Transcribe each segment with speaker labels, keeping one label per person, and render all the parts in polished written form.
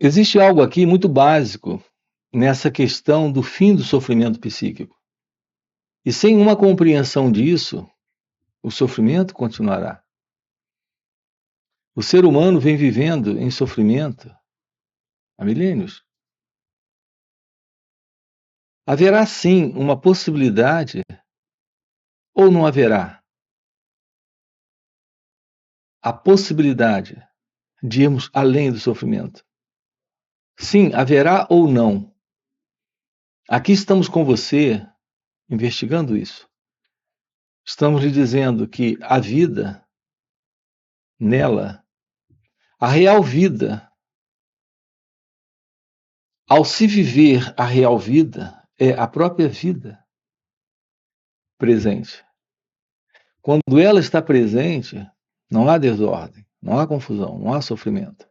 Speaker 1: Existe algo aqui muito básico nessa questão do fim do sofrimento psíquico. E sem uma compreensão disso, o sofrimento continuará. O ser humano vem vivendo em sofrimento há milênios. Haverá sim uma possibilidade ou não haverá a possibilidade de irmos além do sofrimento? Sim, haverá ou não? Aqui estamos com você investigando isso. Estamos lhe dizendo que a vida, nela, a real vida, ao se viver a real vida, é a própria vida presente. Quando ela está presente, não há desordem, não há confusão, não há sofrimento.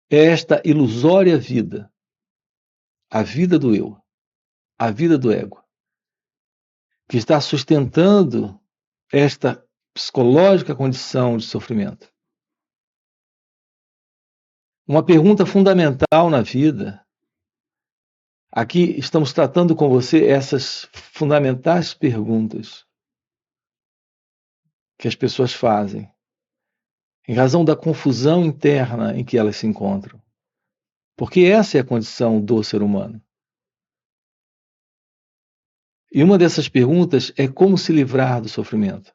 Speaker 1: É esta ilusória vida, a vida do eu, a vida do ego, que está sustentando esta psicológica condição de sofrimento. Uma pergunta fundamental na vida. Aqui estamos tratando com você essas fundamentais perguntas que as pessoas fazem, em razão da confusão interna em que elas se encontram. Porque essa é a condição do ser humano. E uma dessas perguntas é como se livrar do sofrimento.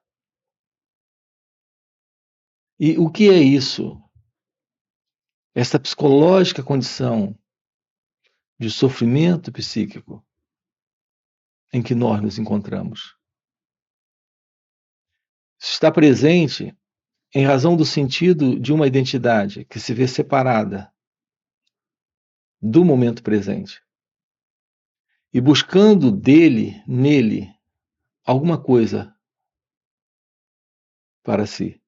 Speaker 1: E o que é isso? Essa psicológica condição de sofrimento psíquico em que nós nos encontramos. Está presente em razão do sentido de uma identidade que se vê separada do momento presente e buscando dele, nele, alguma coisa para si.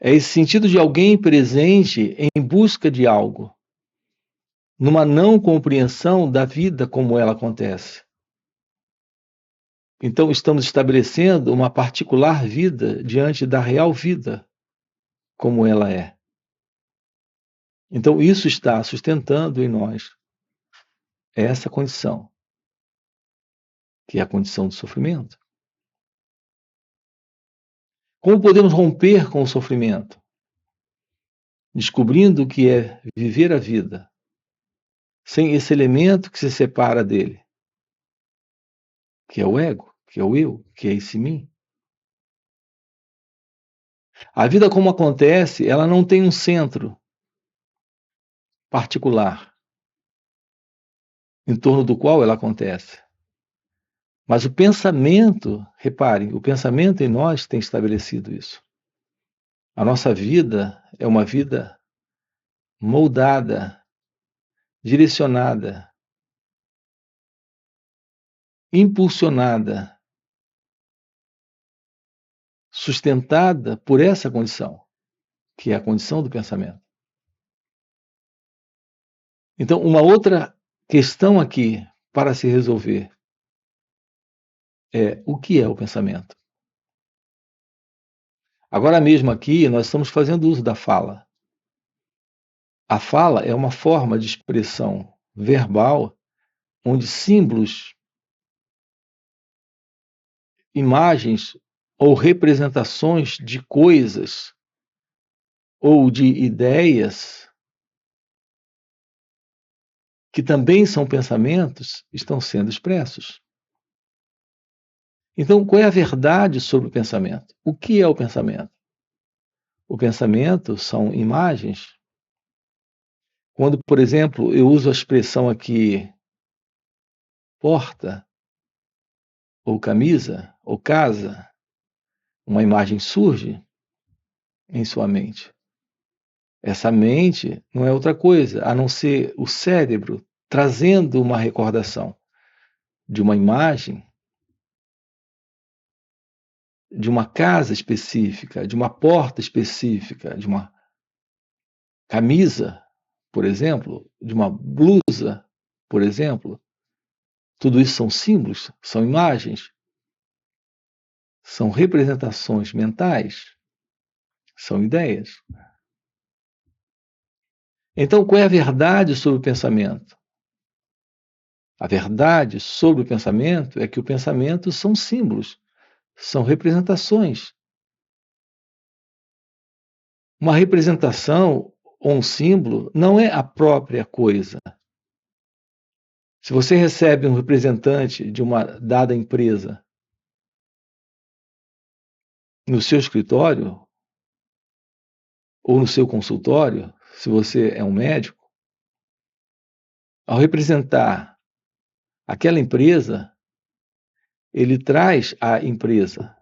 Speaker 1: É esse sentido de alguém presente em busca de algo, numa não compreensão da vida como ela acontece. Então estamos estabelecendo uma particular vida diante da real vida como ela é. Então isso está sustentando em nós essa condição, que é a condição do sofrimento. Como podemos romper com o sofrimento? Descobrindo o que é viver a vida, sem esse elemento que se separa dele, que é o ego, que é o eu, que é esse mim. A vida como acontece, ela não tem um centro particular em torno do qual ela acontece. Mas o pensamento, reparem, o pensamento em nós tem estabelecido isso. A nossa vida é uma vida moldada, direcionada, impulsionada, sustentada por essa condição, que é a condição do pensamento. Então, uma outra questão aqui para se resolver é o que é o pensamento. Agora mesmo aqui nós estamos fazendo uso da fala. A fala é uma forma de expressão verbal onde símbolos, imagens ou representações de coisas ou de ideias que também são pensamentos estão sendo expressos. Então, qual é a verdade sobre o pensamento? O que é o pensamento? O pensamento são imagens. Quando, por exemplo, eu uso a expressão aqui porta, ou camisa, ou casa, uma imagem surge em sua mente. Essa mente não é outra coisa a não ser o cérebro trazendo uma recordação de uma imagem, de uma casa específica, de uma porta específica, de uma camisa, por exemplo, de uma blusa, por exemplo. Tudo isso são símbolos, são imagens, são representações mentais, são ideias. Então, qual é a verdade sobre o pensamento? A verdade sobre o pensamento é que o pensamento são símbolos, são representações. Uma representação ou um símbolo não é a própria coisa. Se você recebe um representante de uma dada empresa no seu escritório ou no seu consultório, se você é um médico, ao representar aquela empresa, ele traz a empresa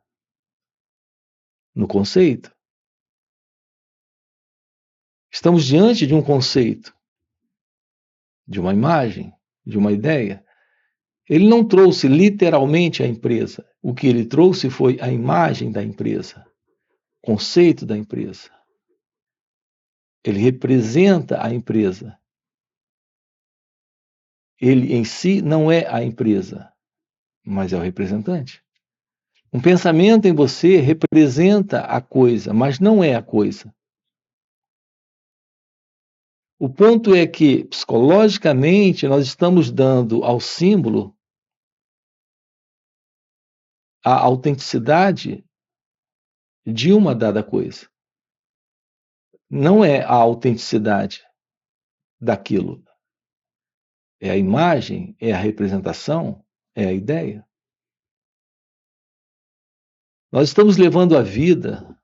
Speaker 1: no conceito. Estamos diante de um conceito, de uma imagem, de uma ideia. Ele não trouxe literalmente a empresa. O que ele trouxe foi a imagem da empresa, o conceito da empresa. Ele representa a empresa. Ele em si não é a empresa, mas é o representante. Um pensamento em você representa a coisa, mas não é a coisa. O ponto é que, psicologicamente, nós estamos dando ao símbolo a autenticidade de uma dada coisa. Não é a autenticidade daquilo. É a imagem, é a representação, é a ideia. Nós estamos levando a vida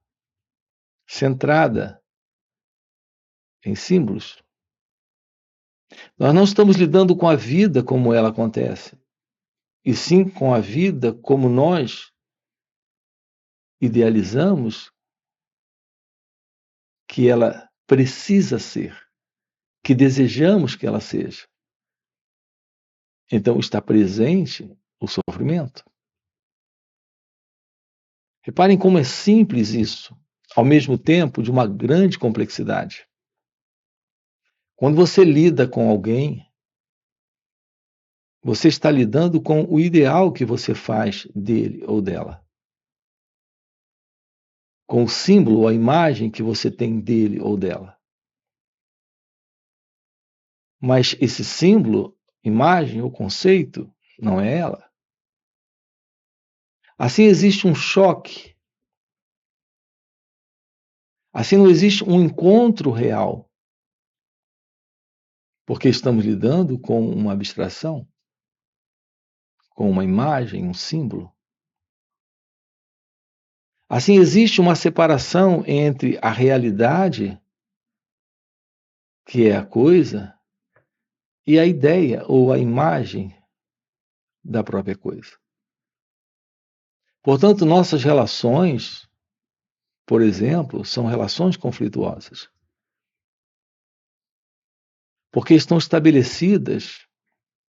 Speaker 1: centrada em símbolos. Nós não estamos lidando com a vida como ela acontece, e sim com a vida como nós idealizamos que ela precisa ser, que desejamos que ela seja. Então está presente o sofrimento. Reparem como é simples isso, ao mesmo tempo de uma grande complexidade. Quando você lida com alguém, você está lidando com o ideal que você faz dele ou dela. Com o símbolo, a imagem que você tem dele ou dela. Mas esse símbolo, imagem ou conceito, não é ela. Assim existe um choque. Assim não existe um encontro real. Porque estamos lidando com uma abstração, com uma imagem, um símbolo. Assim existe uma separação entre a realidade, que é a coisa, e a ideia ou a imagem da própria coisa. Portanto, nossas relações, por exemplo, são relações conflituosas. Porque estão estabelecidas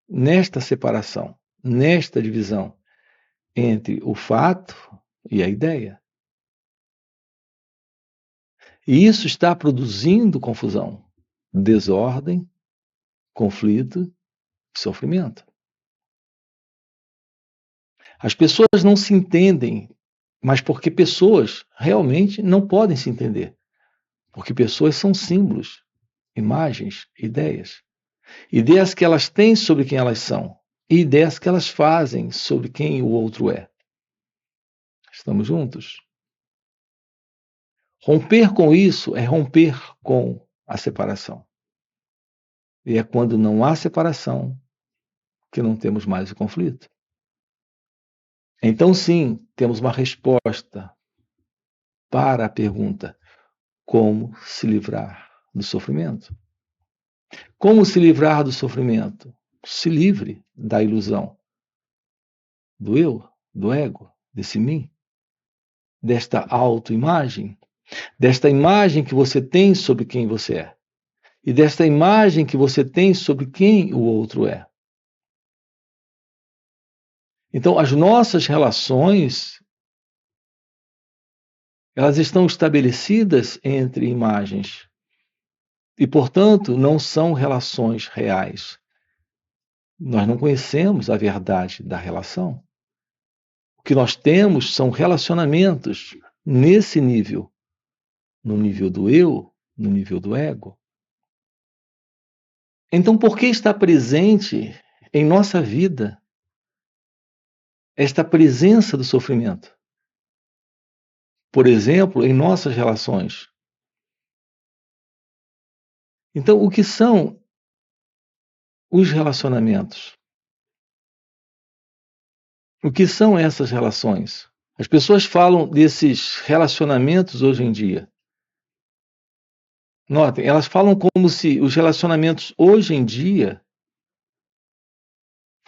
Speaker 1: nesta separação, nesta divisão entre o fato e a ideia. E isso está produzindo confusão, desordem, conflito e sofrimento. As pessoas não se entendem, mas porque pessoas realmente não podem se entender. Porque pessoas são símbolos, imagens, ideias. Ideias que elas têm sobre quem elas são e ideias que elas fazem sobre quem o outro é. Estamos juntos? Romper com isso é romper com a separação. E é quando não há separação que não temos mais o conflito. Então, sim, temos uma resposta para a pergunta: como se livrar do sofrimento? Como se livrar do sofrimento? Se livre da ilusão do eu, do ego, desse mim, desta autoimagem, desta imagem que você tem sobre quem você é e desta imagem que você tem sobre quem o outro é. Então, as nossas relações, elas estão estabelecidas entre imagens e, portanto, não são relações reais. Nós não conhecemos a verdade da relação. O que nós temos são relacionamentos nesse nível, no nível do eu, no nível do ego. Então, por que está presente em nossa vida esta presença do sofrimento? Por exemplo, em nossas relações. Então, o que são os relacionamentos? O que são essas relações? As pessoas falam desses relacionamentos hoje em dia. Notem, elas falam como se os relacionamentos hoje em dia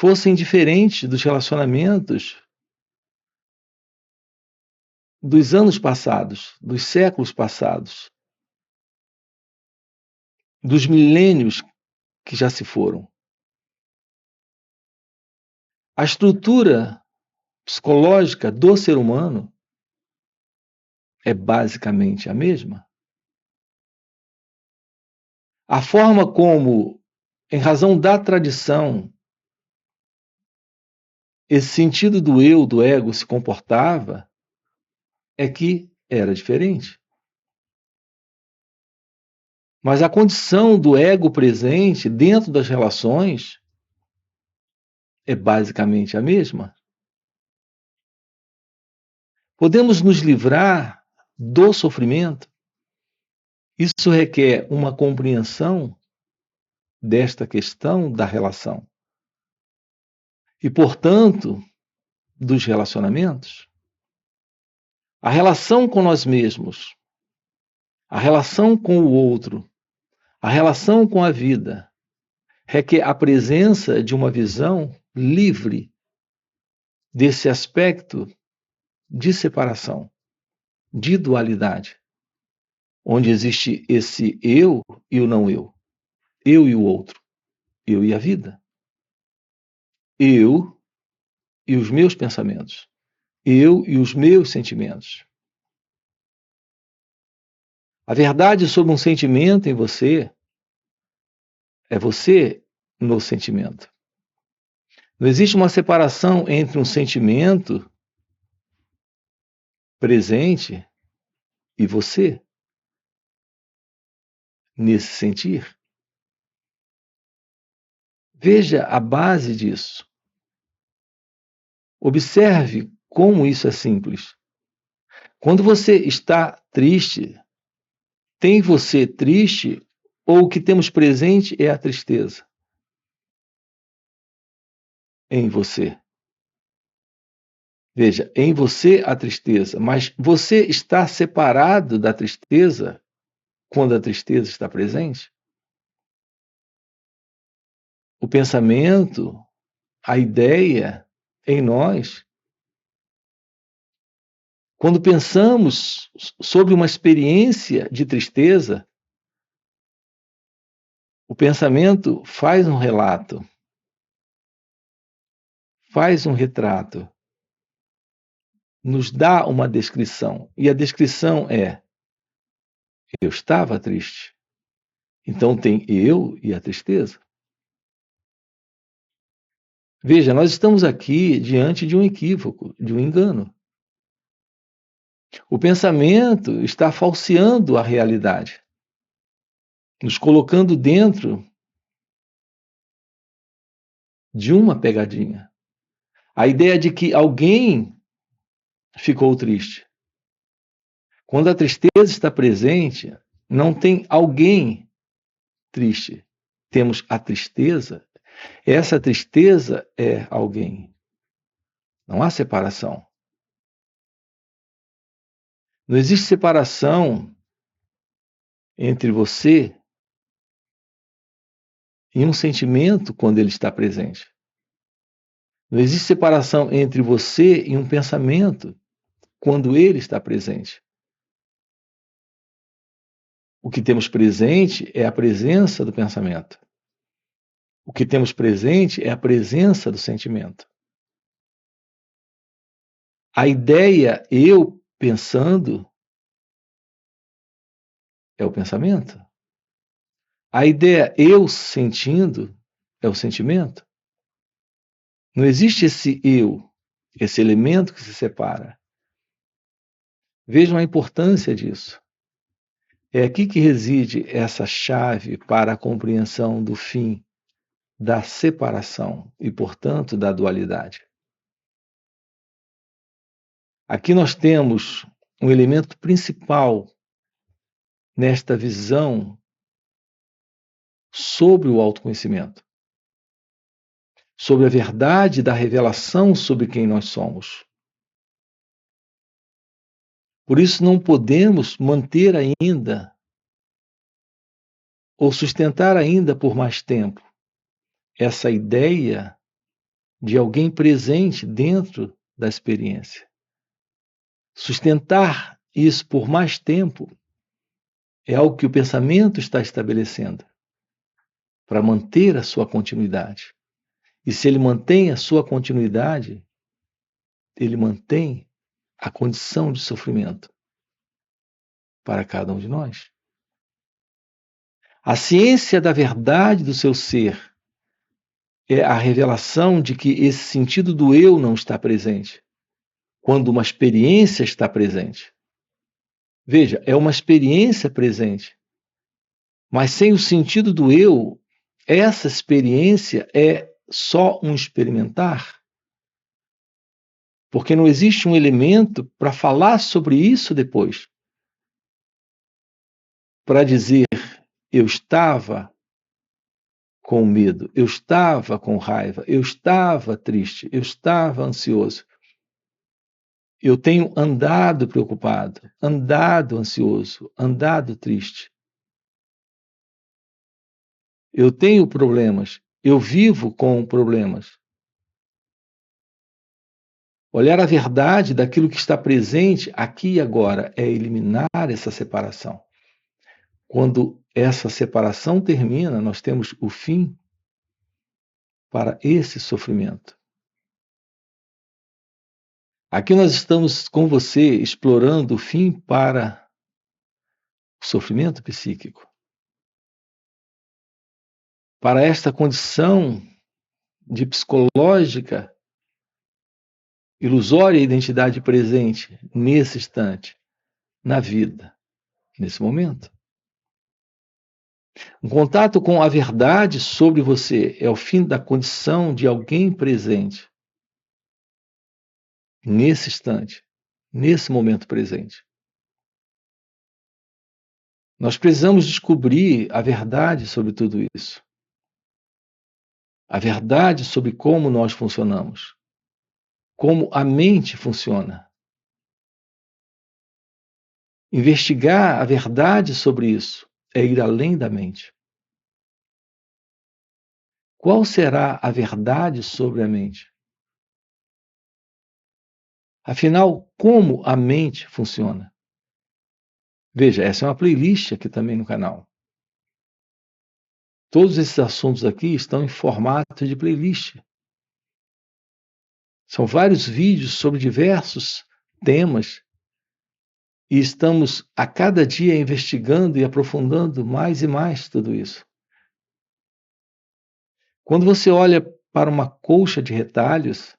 Speaker 1: fossem diferentes dos relacionamentos dos anos passados, dos séculos passados, dos milênios que já se foram. A estrutura psicológica do ser humano é basicamente a mesma. A forma como, em razão da tradição, esse sentido do eu, do ego, se comportava é que era diferente. Mas a condição do ego presente dentro das relações é basicamente a mesma. Podemos nos livrar do sofrimento. Isso requer uma compreensão desta questão da relação e, portanto, dos relacionamentos. A relação com nós mesmos, a relação com o outro, a relação com a vida requer a presença de uma visão livre desse aspecto de separação, de dualidade, onde existe esse eu e o não eu e o outro, eu e a vida, eu e os meus pensamentos, eu e os meus sentimentos. A verdade sobre um sentimento em você é você no sentimento. Não existe uma separação entre um sentimento presente e você nesse sentir. Veja a base disso. Observe como isso é simples. Quando você está triste, tem você triste ou o que temos presente é a tristeza em você? Veja, em você a tristeza, mas você está separado da tristeza quando a tristeza está presente? O pensamento, a ideia em nós, quando pensamos sobre uma experiência de tristeza, o pensamento faz um relato, faz um retrato, nos dá uma descrição. E a descrição é: eu estava triste. Então tem eu e a tristeza. Veja, nós estamos aqui diante de um equívoco, de um engano. O pensamento está falseando a realidade, nos colocando dentro de uma pegadinha. A ideia de que alguém ficou triste. Quando a tristeza está presente, não tem alguém triste. Temos a tristeza. Essa tristeza é alguém. Não há separação. Não existe separação entre você e um sentimento quando ele está presente. Não existe separação entre você e um pensamento quando ele está presente. O que temos presente é a presença do pensamento. O que temos presente é a presença do sentimento. A ideia eu pensando é o pensamento. A ideia eu sentindo é o sentimento. Não existe esse eu, esse elemento que se separa. Vejam a importância disso. É aqui que reside essa chave para a compreensão do fim da separação e, portanto, da dualidade. Aqui nós temos um elemento principal nesta visão sobre o autoconhecimento, sobre a verdade da revelação sobre quem nós somos. Por isso não podemos manter ainda ou sustentar ainda por mais tempo essa ideia de alguém presente dentro da experiência. Sustentar isso por mais tempo é algo que o pensamento está estabelecendo para manter a sua continuidade. E se ele mantém a sua continuidade, ele mantém a condição de sofrimento para cada um de nós. A ciência da verdade do seu ser é a revelação de que esse sentido do eu não está presente, quando uma experiência está presente. Veja, é uma experiência presente, mas sem o sentido do eu, essa experiência é só um experimentar. Porque não existe um elemento para falar sobre isso depois. Para dizer, eu estava com medo, eu estava com raiva, eu estava triste, eu estava ansioso. Eu tenho andado preocupado, andado ansioso, andado triste. Eu tenho problemas, eu vivo com problemas. Olhar a verdade daquilo que está presente aqui e agora é eliminar essa separação. Quando essa separação termina, nós temos o fim para esse sofrimento. Aqui nós estamos com você explorando o fim para o sofrimento psíquico. Para esta condição de psicológica ilusória identidade presente nesse instante, na vida, nesse momento. Um contato com a verdade sobre você é o fim da condição de alguém presente nesse instante, nesse momento presente. Nós precisamos descobrir a verdade sobre tudo isso. A verdade sobre como nós funcionamos. Como a mente funciona. Investigar a verdade sobre isso é ir além da mente. Qual será a verdade sobre a mente? Afinal, como a mente funciona? Veja, essa é uma playlist aqui também no canal. Todos esses assuntos aqui estão em formato de playlist. São vários vídeos sobre diversos temas e estamos a cada dia investigando e aprofundando mais e mais tudo isso. Quando você olha para uma colcha de retalhos,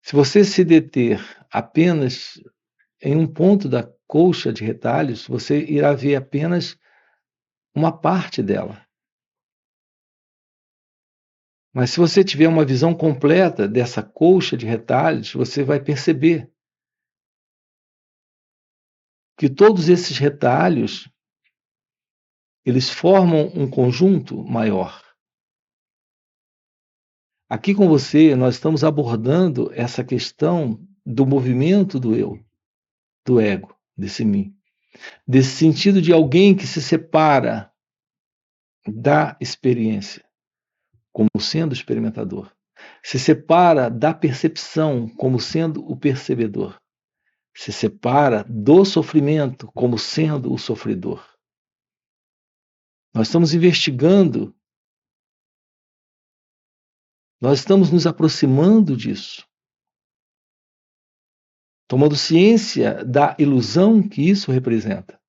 Speaker 1: se você se deter apenas em um ponto da colcha de retalhos, você irá ver apenas uma parte dela. Mas se você tiver uma visão completa dessa colcha de retalhos, você vai perceber que todos esses retalhos, eles formam um conjunto maior. Aqui com você, nós estamos abordando essa questão do movimento do eu, do ego, desse mim. Desse sentido de alguém que se separa da experiência, como sendo o experimentador. Se separa da percepção, como sendo o percebedor. Se separa do sofrimento, como sendo o sofredor. Nós estamos investigando, nós estamos nos aproximando disso, tomando ciência da ilusão que isso representa.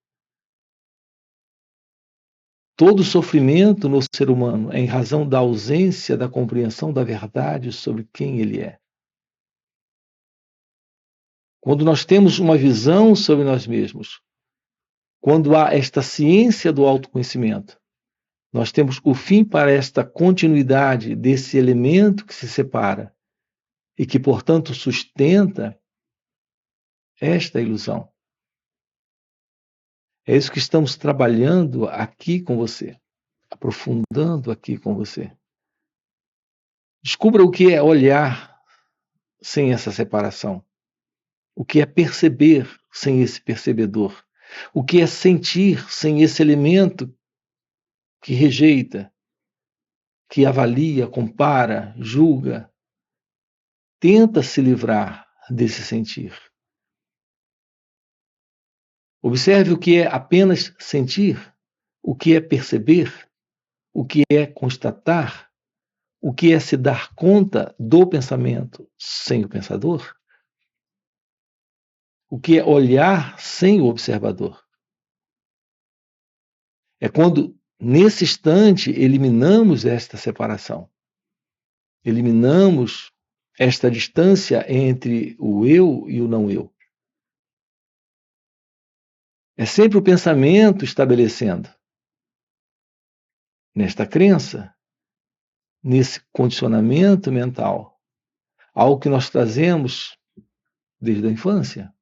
Speaker 1: Todo sofrimento no ser humano é em razão da ausência da compreensão da verdade sobre quem ele é. Quando nós temos uma visão sobre nós mesmos, Quando há esta ciência do autoconhecimento, nós temos o fim para esta continuidade desse elemento que se separa e que, portanto, sustenta esta ilusão. É isso que estamos trabalhando aqui com você, aprofundando aqui com você. Descubra o que é olhar sem essa separação, o que é perceber sem esse percebedor, o que é sentir sem esse elemento que rejeita, que avalia, compara, julga, tenta se livrar desse sentir. Observe o que é apenas sentir, o que é perceber, o que é constatar, o que é se dar conta do pensamento sem o pensador, o que é olhar sem o observador. É quando, nesse instante, eliminamos esta separação, eliminamos esta distância entre o eu e o não eu. É sempre o pensamento estabelecendo, nesta crença, nesse condicionamento mental, algo que nós trazemos desde a infância.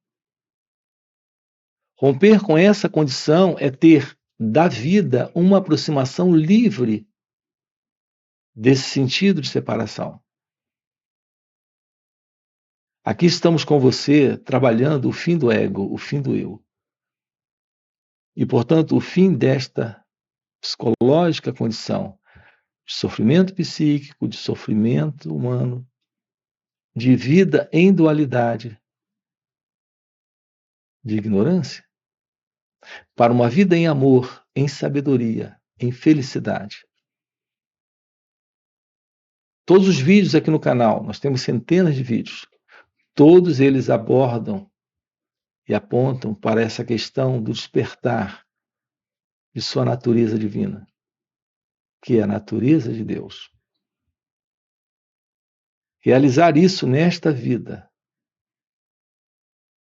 Speaker 1: Romper com essa condição é ter da vida uma aproximação livre desse sentido de separação. Aqui estamos com você trabalhando o fim do ego, o fim do eu. E, portanto, o fim desta psicológica condição de sofrimento psíquico, de sofrimento humano, de vida em dualidade, de ignorância, para uma vida em amor, em sabedoria, em felicidade. Todos os vídeos aqui no canal, nós temos centenas de vídeos, todos eles abordam e apontam para essa questão do despertar de sua natureza divina, que é a natureza de Deus. Realizar isso nesta vida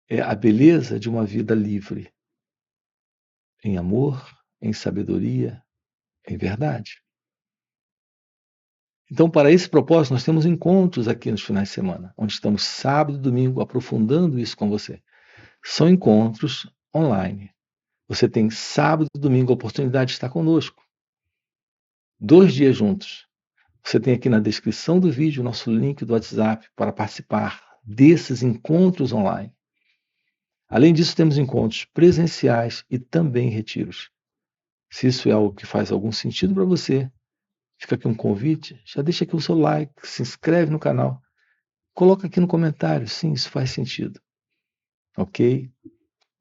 Speaker 1: é a beleza de uma vida livre, em amor, em sabedoria, em verdade. Então, para esse propósito, nós temos encontros aqui nos finais de semana, onde estamos sábado e domingo aprofundando isso com você. São encontros online. Você tem sábado e domingo a oportunidade de estar conosco. 2 dias juntos. Você tem aqui na descrição do vídeo o nosso link do WhatsApp para participar desses encontros online. Além disso, temos encontros presenciais e também retiros. Se isso é algo que faz algum sentido para você, fica aqui um convite, já deixa aqui o seu like, se inscreve no canal, coloca aqui no comentário, sim, isso faz sentido. Ok?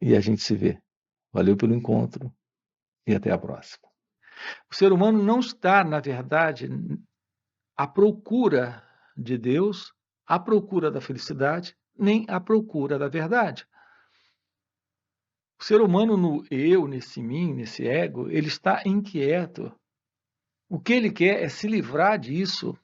Speaker 1: E a gente se vê. Valeu pelo encontro e até a próxima. O ser humano não está, na verdade, à procura de Deus, à procura da felicidade, nem à procura da verdade. O ser humano no eu, nesse mim, nesse ego, ele está inquieto. O que ele quer é se livrar disso